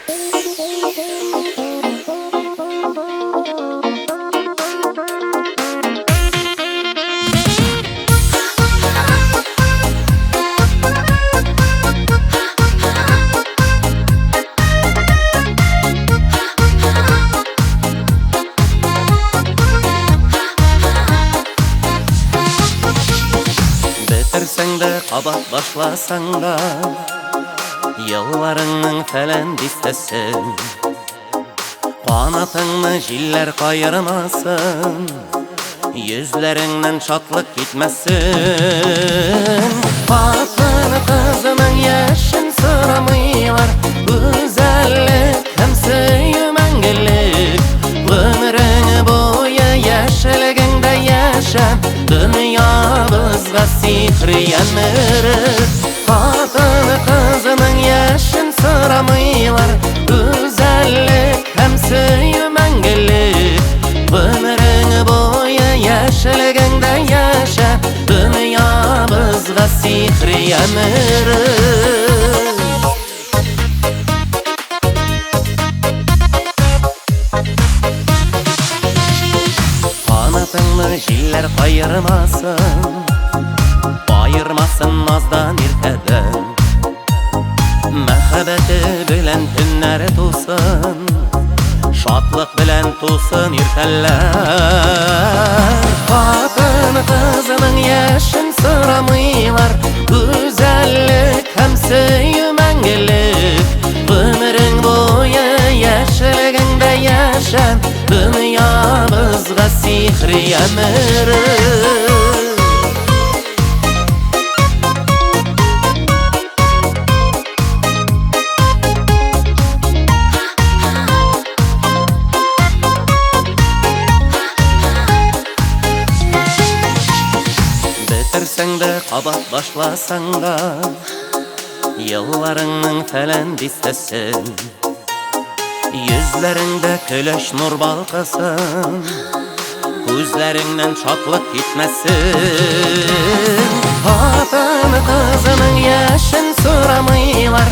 Bitirsəng də, qabat başlasan da, yıllarının fələn distəsin. Qanatını jillər qayırmasın, yüzlərindən çatlıq gitməsin. Qatını qızının yaşın sıramıylar, güzellik həm söyü məngilik. Ömrünü boyu yaşılığında yaşa, dünyamızga sihri yanırır. Qatını qızının yaşın sıramıylar, güzellik hem söyü məngilik. Ömrünü boyu yaşılığında yaşa, dünyamızga sihri yanırır. Qanatını jillər qayırmasın, ayırmasın nazdan irkədən. Məhəbbəti bilən günlər tutsun, şadlıq bilən tutsun irkələr. Qatını qızının yaşın sıramıylar, güzellik hem söyü məngilik. Ömrün boyu yaşılığında yaşa, dünyamızga sihri yanırır. Bitirsəng də, qabat başlasan da, yıllarının fələn distəsin. Yüzlərində köləş nur balqasın, gözlərindən çatlıq gitməsin. Qatını qızının yaşın sıramıylar,